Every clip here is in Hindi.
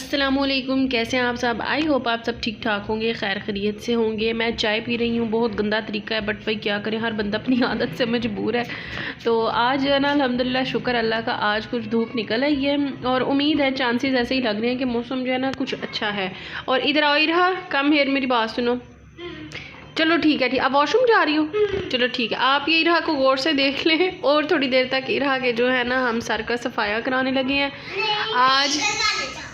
अस्सलामुअलैकुम, कैसे हैं आप सब। आई होप आप सब ठीक ठाक होंगे, खैर खैरियत से होंगे। मैं चाय पी रही हूँ, बहुत गंदा तरीका है बट भाई क्या करें, हर बंदा अपनी आदत से मजबूर है। तो आज जो है ना अल्हम्दुलिल्लाह शुक्र अल्लाह का, आज कुछ धूप निकल आई है और उम्मीद है, चांसेस ऐसे ही लग रहे हैं कि मौसम जो है ना कुछ अच्छा है। और इधर आओ इरहा, कम हेयर, मेरी बात सुनो। चलो ठीक है, ठीक। अब वॉशरूम जा रही हूँ, चलो ठीक है। आप ये इरहा को गौर से देख लें और थोड़ी देर तक इरहा के जो है ना हम सर का सफाया कराने लगे हैं आज।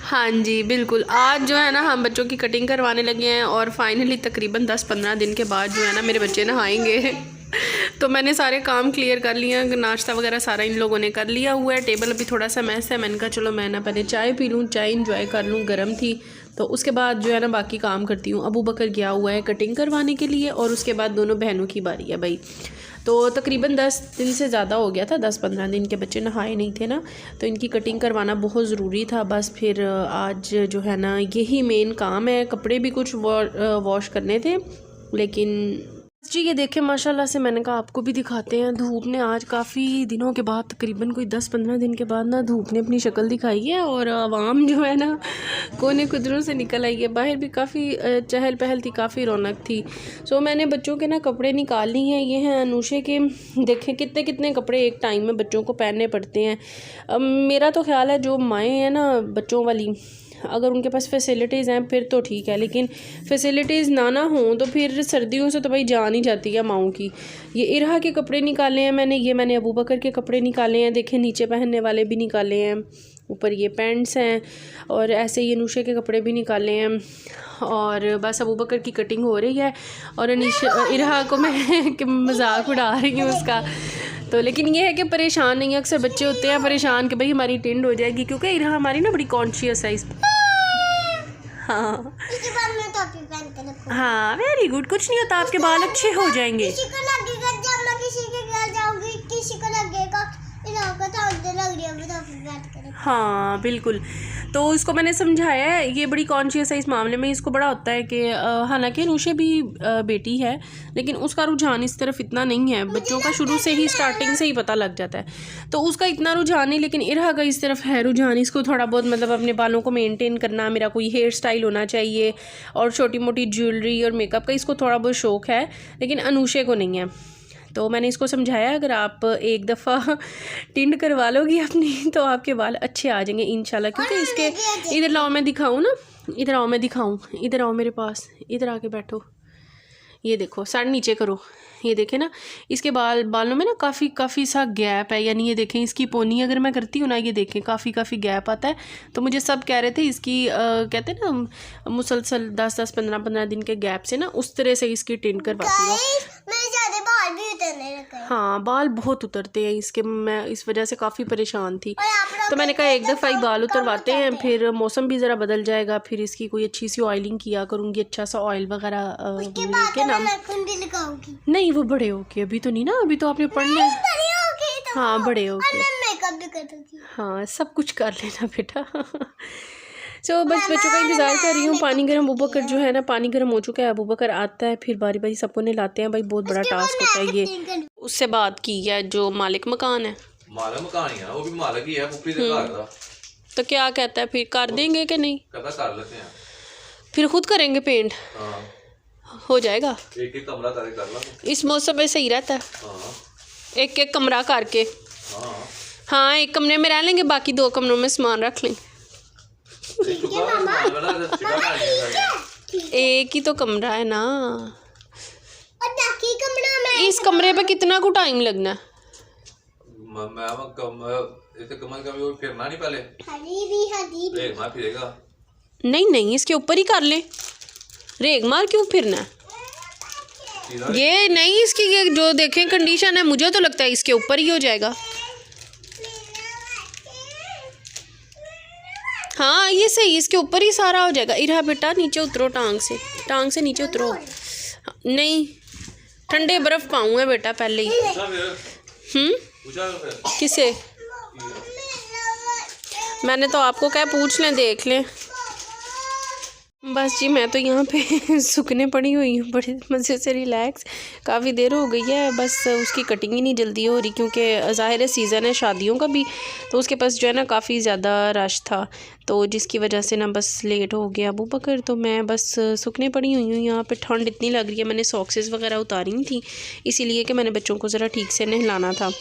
हाँ जी बिल्कुल, आज जो है ना हम बच्चों की कटिंग करवाने लगे हैं और फाइनली तकरीबन 10-15 दिन के बाद जो है ना मेरे बच्चे नहाएंगे। तो मैंने सारे काम क्लियर कर लिए हैं, नाश्ता वगैरह सारा इन लोगों ने कर लिया हुआ है। टेबल अभी थोड़ा सा मैस है, मैंने कहा चलो मैं ना पहले चाय पी लूँ, चाय इंजॉय कर लूँ, गर्म थी। तो उसके बाद जो है ना बाकी काम करती हूँ। अबू बकर गया हुआ है कटिंग करवाने के लिए और उसके बाद दोनों बहनों की बारी है भाई। तो तकरीबन 10 दिन से ज़्यादा हो गया था, 10-15 दिन के बच्चे नहाए नहीं थे ना, तो इनकी कटिंग करवाना बहुत ज़रूरी था। बस फिर आज जो है ना यही मेन काम है। कपड़े भी कुछ वॉश करने थे, लेकिन जी ये देखें माशाल्लाह से, मैंने कहा आपको भी दिखाते हैं। धूप ने आज काफ़ी दिनों के बाद, तकरीबन कोई 10-15 दिन के बाद ना धूप ने अपनी शक्ल दिखाई है और आवाम जो है ना कोने कुदरों से निकल आई है। बाहर भी काफ़ी चहल पहल थी, काफ़ी रौनक थी। सो मैंने बच्चों के ना कपड़े निकाल ली हैं। ये हैं अनुषे के, देखें कितने कितने कपड़े एक टाइम में बच्चों को पहनने पड़ते हैं। मेरा तो ख्याल है जो माएँ हैं ना बच्चों वाली, अगर उनके पास फैसिलिटीज़ हैं फिर तो ठीक है, लेकिन फैसिलिटीज़ ना हों तो फिर सर्दियों से तो भाई जान ही जाती है माओं की। ये इरहा के कपड़े निकाले हैं मैंने अबू बकर के कपड़े निकाले हैं, देखें नीचे पहनने वाले भी निकाले हैं, ऊपर ये पैंट्स हैं और ऐसे ही अनुषे के कपड़े भी निकाले हैं। और बस अबू बकर की कटिंग हो रही है और इरहा को मैं मजाक उड़ा रही हूँ उसका। तो लेकिन ये है कि परेशान नहीं है, अक्सर बच्चे होते हैं परेशान कि भाई हमारी टिंड हो जाएगी, क्योंकि इरहा हमारी ना बड़ी कॉन्शियस है इस। हाँ हाँ वेरी गुड, कुछ नहीं होता, आपके बाल अच्छे हो जाएंगे। हाँ बिल्कुल, तो इसको मैंने समझाया है, ये बड़ी कॉन्शियस है इस मामले में। इसको बड़ा होता है कि हालांकि अनुषे भी बेटी है, लेकिन उसका रुझान इस तरफ इतना नहीं है। बच्चों का शुरू से ही, स्टार्टिंग से ही पता लग जाता है, तो उसका इतना रुझान नहीं। लेकिन इरहा का इस तरफ है रुझान, इसको थोड़ा बहुत मतलब अपने बालों को मेनटेन करना, मेरा कोई हेयर स्टाइल होना चाहिए और छोटी मोटी ज्वेलरी और मेकअप का इसको थोड़ा बहुत शौक़ है, लेकिन अनुषे को नहीं है। तो मैंने इसको समझाया अगर आप एक दफ़ा टिंड करवा लोगी अपनी तो आपके बाल अच्छे आ जाएंगे इंशाल्लाह। क्योंकि इसके, इधर लाओ मैं दिखाऊँ ना, इधर आओ मैं दिखाऊँ, इधर आओ मेरे पास, इधर आके बैठो। ये देखो, सर नीचे करो, ये देखें ना इसके बालों में ना काफ़ी सा गैप है। यानी ये देखें इसकी पोनी अगर मैं करती हूँ ना, ये देखें काफ़ी गैप आता है। तो मुझे सब कह रहे थे इसकी कहते हैं ना मुसलसल 10-10, 15-15 दिन के गैप से ना उस तरह से इसकी टिंड करवाती हूँ। हाँ बाल बहुत उतरते हैं इसके, मैं इस वजह से काफ़ी परेशान थी। तो मैंने कहा एक दफ़ा ही बाल उतरवाते हैं, फिर मौसम भी ज़रा बदल जाएगा, फिर इसकी कोई अच्छी सी ऑयलिंग किया करूँगी, अच्छा सा ऑयल वगैरह लेके ना। नहीं वो बड़े हो के, अभी तो नहीं ना, अभी तो आपने पढ़ना है। हाँ बड़े हो के, हाँ सब कुछ कर लेना बेटा। सो बस बच्चों का इंतज़ार कर रही हूँ। पानी गर्म, अबू बकर जो है ना, पानी गर्म हो चुका है, अबू बकर आता है फिर बारी बारी सबको नहलाते हैं। भाई बहुत बड़ा टास्क होता है ये। उससे बात की है जो मालिक मकान है, मालिक मकान ही है, वो भी मालिक ही है, पुप्पी के घर का। तो क्या कहता है फिर, कर देंगे कि नहीं? कहता कर लेते हैं, फिर खुद करेंगे पेंट। हो जाएगा, एक कमरा कर लो, इस मौसम में सही रहता है। एक कमरा करके, हाँ एक कमरे में रह लेंगे, बाकी 2 कमरों में सामान रख लेंगे। एक ही तो कमरा है ना, इस कमरे पे कितना को टाइम लगना है? फिरना नहीं पहले, फिरेगा नहीं इसके ऊपर ही कर ले, रेग मार क्यों फिरना है? ये नहीं, इसकी ये जो देखें कंडीशन है, मुझे तो लगता है इसके ऊपर ही हो जाएगा। हाँ ये सही, इसके ऊपर ही सारा हो जाएगा। इरहा बेटा नीचे उतरो, टांग से नीचे उतरो। नहीं ठंडे बर्फ पाऊंगा बेटा पहले ही। किसे? मैंने तो आपको क्या पूछ लें, देख लें। बस जी मैं तो यहाँ पे सूखने पड़ी हुई हूँ बड़े मज़े से रिलैक्स। काफ़ी देर हो गई है, बस उसकी कटिंग ही नहीं जल्दी हो रही क्योंकि ज़ाहिर सीज़न है शादियों का भी, तो उसके पास जो है ना काफ़ी ज़्यादा रश था, तो जिसकी वजह से ना बस लेट हो गया अबू बकर। तो मैं बस सूखने पड़ी हुई हूँ यहाँ पे। ठंड इतनी लग रही है, मैंने सॉक्सेस वगैरह उतारी थी इसीलिए कि मैंने बच्चों को ज़रा ठीक से नहलाना था।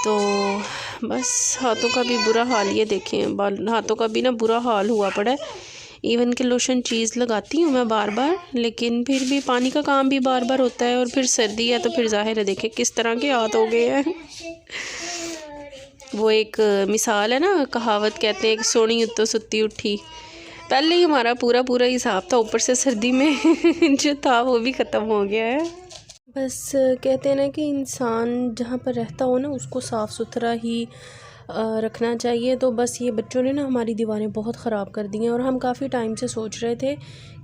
तो बस हाथों का भी बुरा हाल, ये देखें हाथों का भी ना बुरा हाल हुआ पड़ा है। इवन के लोशन चीज़ लगाती हूँ मैं बार बार, लेकिन फिर भी पानी का काम भी बार बार होता है और फिर सर्दी है तो फिर जाहिर है देखें किस तरह के हाथ हो गए हैं। वो एक मिसाल है ना, कहावत कहते हैं कि सोनी उत्तो सुत्ती उठी। पहले ही हमारा पूरा हिसाब था, ऊपर से सर्दी में जो था वो भी ख़त्म हो गया है। बस कहते हैं ना कि इंसान जहाँ पर रहता हो ना उसको साफ़ सुथरा ही रखना चाहिए। तो बस ये बच्चों ने ना हमारी दीवारें बहुत ख़राब कर दी हैं और हम काफ़ी टाइम से सोच रहे थे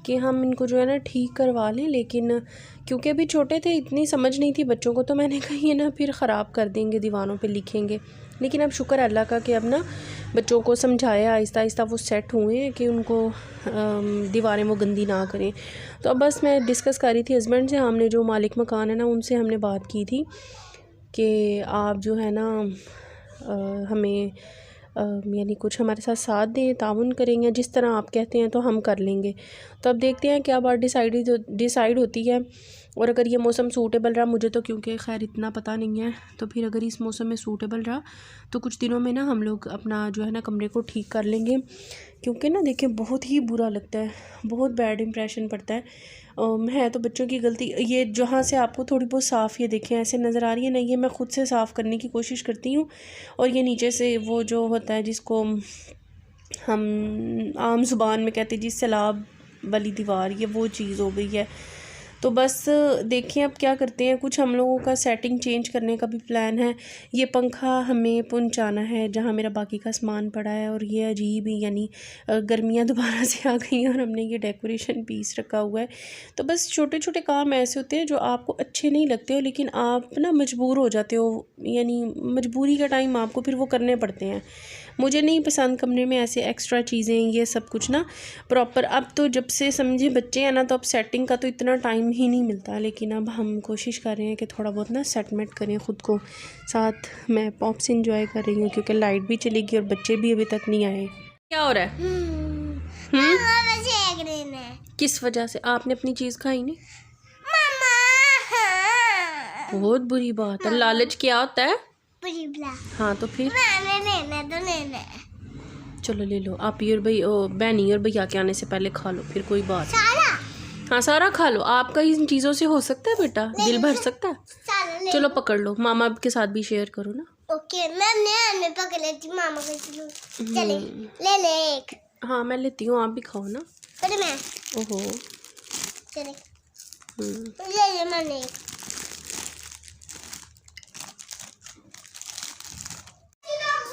कि हम इनको जो है ना ठीक करवा लें, लेकिन क्योंकि अभी छोटे थे इतनी समझ नहीं थी बच्चों को, तो मैंने कही है ना फिर ख़राब कर देंगे, दीवारों पे लिखेंगे। लेकिन अब शुक्र अल्लाह का कि अब ना बच्चों को समझाया, आहिस्ता आहिस्ता वो सेट हुए हैं कि उनको दीवारें वो गंदी ना करें। तो अब बस मैं डिस्कस कर रही थी हस्बैंड से, हमने जो मालिक मकान है ना उनसे हमने बात की थी कि आप जो है ना हमें यानी कुछ हमारे साथ दें, ताउन करेंगे, जिस तरह आप कहते हैं तो हम कर लेंगे। तो अब देखते हैं क्या बात डिसाइड होती है। और अगर ये मौसम सूटेबल रहा, मुझे तो क्योंकि खैर इतना पता नहीं है, तो फिर अगर इस मौसम में सूटेबल रहा तो कुछ दिनों में ना हम लोग अपना जो है ना कमरे को ठीक कर लेंगे। क्योंकि ना देखिए बहुत ही बुरा लगता है, बहुत बैड इम्प्रेशन पड़ता है। है तो बच्चों की गलती। ये जहाँ से आपको थोड़ी बहुत साफ़ ये देखें ऐसे नज़र आ रही है ना, ये मैं ख़ुद से साफ़ करने की कोशिश करती हूँ। और ये नीचे से वो जो होता है जिसको हम आम ज़ुबान में कहते हैं जी सैलाब वाली दीवार, ये वो चीज़ हो गई है। तो बस देखिए अब क्या करते हैं, कुछ हम लोगों का सेटिंग चेंज करने का भी प्लान है। ये पंखा हमें पहुंचाना है जहां मेरा बाकी का सामान पड़ा है। और ये अजीब ही यानी गर्मियां दोबारा से आ गई हैं और हमने ये डेकोरेशन पीस रखा हुआ है। तो बस छोटे छोटे काम ऐसे होते हैं जो आपको अच्छे नहीं लगते हो, लेकिन आप ना मजबूर हो जाते हो, यानी मजबूरी का टाइम आपको फिर वो करने पड़ते हैं। मुझे नहीं पसंद कमरे में ऐसे एक्स्ट्रा चीज़ें, ये सब कुछ ना प्रॉपर। अब तो जब से समझे बच्चे हैं ना, तो अब सेटिंग का तो इतना टाइम ही नहीं मिलता, लेकिन अब हम कोशिश कर रहे हैं कि थोड़ा बहुत ना सेटमेंट करें ख़ुद को। साथ मैं पॉप्स इंजॉय कर रही हूँ क्योंकि लाइट भी चली गई और बच्चे भी अभी तक नहीं आए। क्या हो रहा है? किस वजह से? आपने अपनी चीज़ खाई नहीं? बहुत बुरी बात है। लालच क्या होता है? हाँ तो फिर चलो ले लो आप ही और बहनी और भैया के आने से पहले खा लो, फिर कोई बात। हाँ सारा खा लो, आपका इन चीज़ों से हो सकता है बेटा, दिल भर सकता है। चलो पकड़ लो, मामा के साथ भी शेयर करो ना। ओके मैं पकड़ लेती हूँ मामा को। चले ले एक। हाँ मैं लेती हूँ, आप भी खाओ ना। पर मैं ओहो चले ले मैंने एक।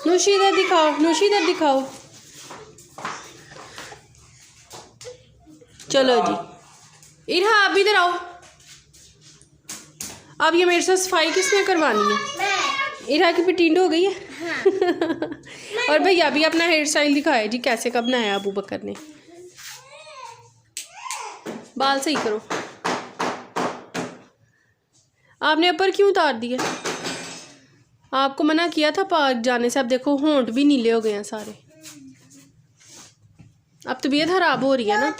नूशी इधर दिखाओ, नूशी इधर दिखाओ। चलो जी इरहा आप इधर आओ। अब ये मेरे साथ सफाई किसने करवानी है? इरहा की पिटींड हो गई है। हाँ। और भैया भी अपना हेयर स्टाइल दिखाया जी, कैसे का बनाया अबू बकर ने। बाल सही करो। आपने ऊपर क्यों उतार दिया? आपको मना किया था पार्क जाने से। अब देखो होंठ भी नीले हो गए हैं सारे। अब तबीयत खराब हो रही है ना,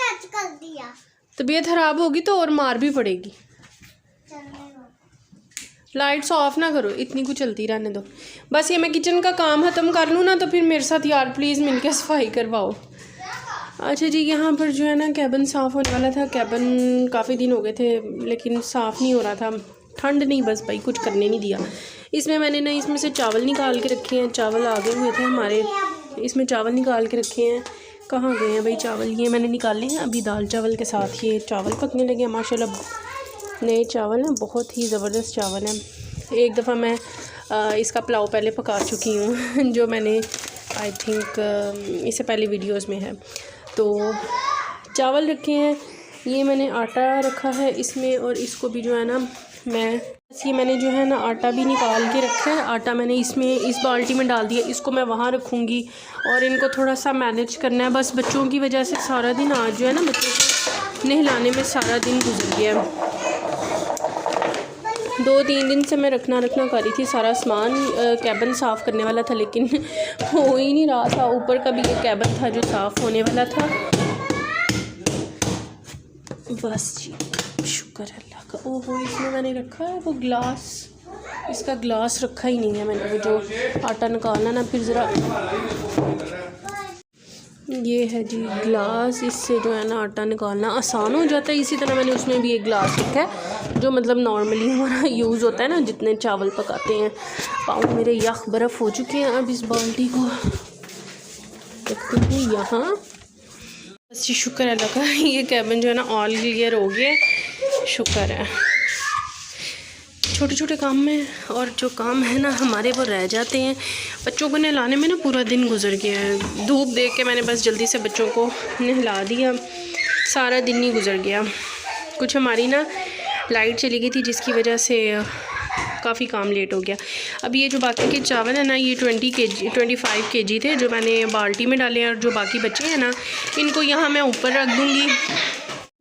तबीयत खराब होगी तो और मार भी पड़ेगी। लाइट्स ऑफ ना करो, इतनी कुछ चलती रहने दो। बस ये मैं किचन का काम ख़त्म कर लूँ ना, तो फिर मेरे साथ यार प्लीज़ मिलकर सफाई करवाओ। अच्छा जी, यहाँ पर जो है ना कैबिन साफ़ होने वाला था। कैबिन काफ़ी दिन हो गए थे लेकिन साफ़ नहीं हो रहा था, ठंड नहीं बस भाई कुछ करने नहीं दिया। इसमें मैंने ना इसमें से चावल निकाल के रखे हैं, चावल आगे हुए थे हमारे, इसमें चावल निकाल के रखे हैं। कहाँ गए हैं भाई चावल? ये मैंने निकाले हैं अभी दाल चावल के साथ। ये चावल पकने लगे हैं माशाल्लाह, नए चावल हैं, बहुत ही ज़बरदस्त चावल हैं। एक दफ़ा मैं इसका पुलाव पहले पका चुकी हूँ जो मैंने आई थिंक इससे पहले वीडियोस में है। तो चावल रखे हैं, ये मैंने आटा रखा है इसमें, और इसको भी जो है ना ये मैंने जो है ना आटा भी निकाल के रखा है। आटा मैंने इसमें इस बाल्टी में डाल दिया, इसको मैं वहाँ रखूँगी और इनको थोड़ा सा मैनेज करना है। बस बच्चों की वजह से सारा दिन आज जो है ना बच्चों को नहलाने में सारा दिन गुजर गया। 2-3 दिन से मैं रखना कर रही थी सारा सामान। कैबिन साफ़ करने वाला था लेकिन हो ही नहीं रहा था। ऊपर का भी ये कैबिन था जो साफ़ होने वाला था। बस जी शुक्र अल्लाह का। ओहो, इसमें मैंने रखा है वो ग्लास, इसका ग्लास रखा ही नहीं है मैंने। वो जो आटा निकालना ना फिर ज़रा, ये है जी ग्लास, इससे जो है ना आटा निकालना आसान हो जाता है। इसी तरह मैंने उसमें भी एक ग्लास रखा है जो मतलब नॉर्मली हमारा यूज़ होता है ना, जितने चावल पकाते हैं। पाँव मेरे यख बर्फ़ हो चुके हैं। अब इस बाल्टी को रखते हैं यहाँ। बस जी शुक्र अल्लाह का, ये कैबिन जो है ना ऑल क्लियर हो गया, शुक्र है। छोटे छोटे काम में और जो काम है ना हमारे वो रह जाते हैं। बच्चों को नहलाने में ना पूरा दिन गुजर गया है। धूप देख के मैंने बस जल्दी से बच्चों को नहला दिया, सारा दिन ही गुजर गया। कुछ हमारी ना लाइट चली गई थी जिसकी वजह से काफ़ी काम लेट हो गया। अब ये जो बाकी के चावल है ना, ये 25 kg थे जो मैंने बाल्टी में डाले हैं, और जो बाकी बचे हैं ना इनको यहाँ मैं ऊपर रख दूँगी।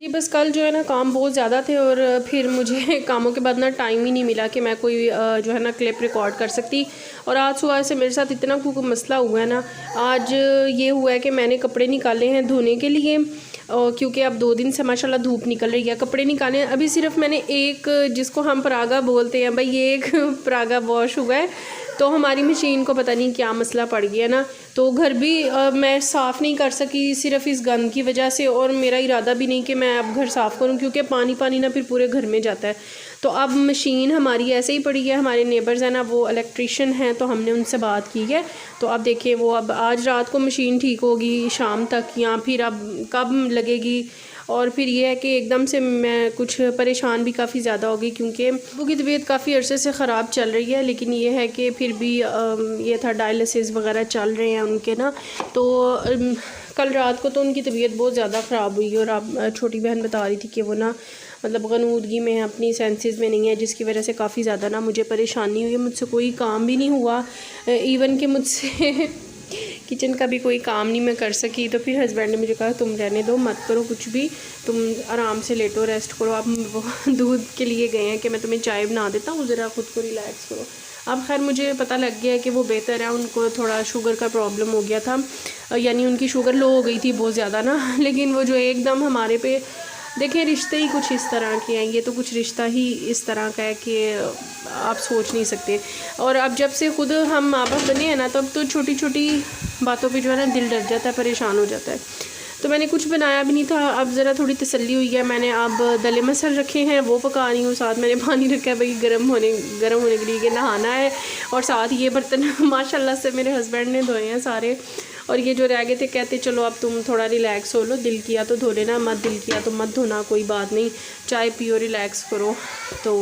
ये बस कल जो है ना काम बहुत ज़्यादा थे और फिर मुझे कामों के बाद ना टाइम ही नहीं मिला कि मैं कोई जो है ना क्लिप रिकॉर्ड कर सकती। और आज सुबह से मेरे साथ इतना कोई मसला हुआ है ना। आज ये हुआ है कि मैंने कपड़े निकाले हैं धोने के लिए, क्योंकि अब 2 दिन से माशाल्लाह धूप निकल रही है। कपड़े निकाले अभी सिर्फ मैंने एक, जिसको हम परागा बोलते हैं भाई, ये एक परागा वॉश हुआ है। तो हमारी मशीन को पता नहीं क्या मसला पड़ गया ना, तो घर भी मैं साफ़ नहीं कर सकी सिर्फ़ इस गंद की वजह से। और मेरा इरादा भी नहीं कि मैं अब घर साफ़ करूं, क्योंकि पानी ना फिर पूरे घर में जाता है। तो अब मशीन हमारी ऐसे ही पड़ी है। हमारे नेबर्स हैं ना वो इलेक्ट्रिशियन हैं, तो हमने उनसे बात की है। तो अब देखिए वो अब आज रात को मशीन ठीक होगी शाम तक, या फिर अब कब लगेगी। और फिर ये है कि एकदम से मैं कुछ परेशान भी काफ़ी ज़्यादा हो गई, क्योंकि वो की तबीयत काफ़ी अरसे से ख़राब चल रही है। लेकिन ये है कि फिर भी ये था डायलिसिस वगैरह चल रहे हैं उनके ना। तो कल रात को तो उनकी तबीयत बहुत ज़्यादा ख़राब हुई। और अब छोटी बहन बता रही थी कि वो ना मतलब गनूदगी में अपनी सेंसेस में नहीं है, जिसकी वजह से काफ़ी ज़्यादा ना मुझे परेशानी हुई। मुझसे कोई काम भी नहीं हुआ, इवन कि मुझसे किचन का भी कोई काम नहीं मैं कर सकी। तो फिर हस्बैंड ने मुझे कहा तुम रहने दो, मत करो कुछ भी, तुम आराम से लेटो, रेस्ट करो। अब वो दूध के लिए गए हैं कि मैं तुम्हें चाय बना देता हूँ, ज़रा ख़ुद को रिलैक्स करो। अब खैर मुझे पता लग गया है कि वो बेहतर है। उनको थोड़ा शुगर का प्रॉब्लम हो गया था, यानी उनकी शुगर लो हो गई थी बहुत ज़्यादा ना। लेकिन वो जो एकदम हमारे पे देखिए, रिश्ते ही कुछ इस तरह के हैं। ये तो कुछ रिश्ता ही इस तरह का है कि आप सोच नहीं सकते। और अब जब से खुद हम माँ बाप बने हैं ना, तब तो छोटी छोटी बातों पे जो है ना दिल डर जाता है, परेशान हो जाता है। तो मैंने कुछ बनाया भी नहीं था, अब ज़रा थोड़ी तसल्ली हुई है। मैंने अब दले मसल रखे हैं, वो पका रही हूँ। साथ मैंने पानी रखा है भाई गर्म होने के लिए, कि नहाना है। और साथ ये बर्तन माशाल्लाह से मेरे हस्बैंड ने धोए हैं सारे। और ये जो रह गए थे कहते चलो अब तुम थोड़ा रिलैक्स हो लो, दिल किया तो धो लेना, मत दिल किया तो मत धोना, कोई बात नहीं, चाय पियो, रिलैक्स करो। तो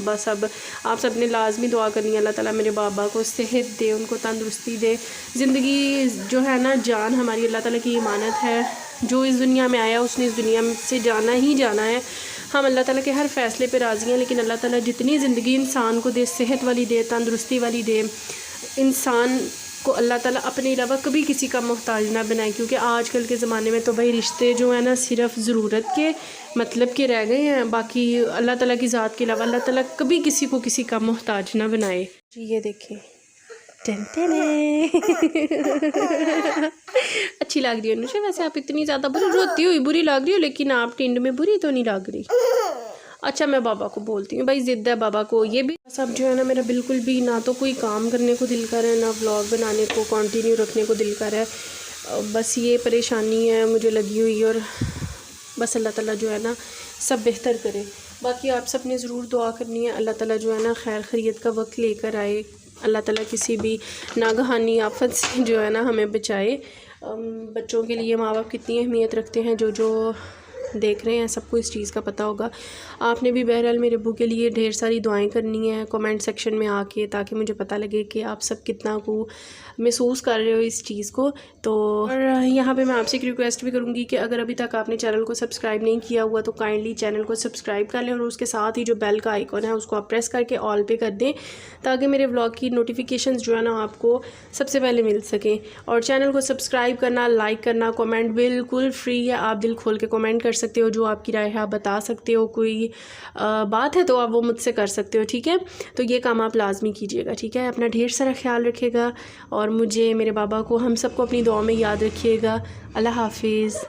बस अब आप सब ने लाजमी दुआ करनी है, अल्लाह ताला मेरे बाबा को सेहत दे, उनको तंदुरुस्ती दे। ज़िंदगी जो है ना, जान हमारी अल्लाह ताला की अमानत है। जो इस दुनिया में आया उसने इस दुनिया से जाना ही जाना है। हम अल्लाह ताला के हर फ़ैसले पे राज़ी हैं, लेकिन अल्लाह ताला जितनी ज़िंदगी इंसान को दे, सेहत वाली दे, तंदुरुस्ती वाली दे, इंसान को अल्लाह ताला अपने अलावा कभी किसी का मोहताज ना बनाए। क्योंकि आजकल के ज़माने में तो भाई रिश्ते जो है ना सिर्फ ज़रूरत के मतलब के रह गए हैं। बाकी अल्लाह ताला की ज़ात के अलावा अल्लाह ताला कभी किसी को किसी का मोहताज ना बनाए। जी ये देखें, अच्छी लग रही है अनुषा। वैसे आप इतनी ज़्यादा रोती हुई बुरी लग रही हो, लेकिन आप टिंड में बुरी तो नहीं लग रही। अच्छा मैं बाबा को बोलती हूँ, भाई ज़िद्द है बाबा को। ये भी सब जो है ना मेरा बिल्कुल भी ना तो कोई काम करने को दिल कर है, ना व्लॉग बनाने को कंटिन्यू रखने को दिल कर है। बस ये परेशानी है मुझे लगी हुई। और बस अल्लाह ताला जो है ना सब बेहतर करे। बाकी आप सब ने ज़रूर दुआ करनी है, अल्लाह ताला जो है ना खैर खैरियत का वक्त लेकर आए। अल्लाह ताला किसी भी नागहानी आफत से जो है ना हमें बचाए। बच्चों के लिए माँ बाप कितनी अहमियत रखते हैं। जो देख रहे हैं, सबको इस चीज़ का पता होगा। आपने भी बहरहाल मेरे अब्बू के लिए ढेर सारी दुआएं करनी है कमेंट सेक्शन में आके, ताकि मुझे पता लगे कि आप सब कितना को महसूस कर रहे हो इस चीज़ को। तो और यहाँ पे मैं आपसे एक रिक्वेस्ट भी करूँगी कि अगर अभी तक आपने चैनल को सब्सक्राइब नहीं किया हुआ तो काइंडली चैनल को सब्सक्राइब कर लें और उसके साथ ही जो बेल का आइकॉन है उसको आप प्रेस करके ऑल पे कर दें, ताकि मेरे व्लॉग की नोटिफिकेशंस जो है ना आपको सबसे पहले मिल सकें। और चैनल को सब्सक्राइब करना, लाइक करना, कमेंट बिल्कुल फ्री है, आप दिल खोल के कमेंट कर सकते हो, जो आपकी राय है आप बता सकते हो, कोई बात है तो आप वो मुझसे कर सकते हो, ठीक है। तो ये काम आप लाजमी कीजिएगा, ठीक है। अपना ढेर सारा ख्याल रखिएगा और मुझे, मेरे बाबा को, हम सबको अपनी दुआ में याद रखिएगा। अल्लाह हाफिज़।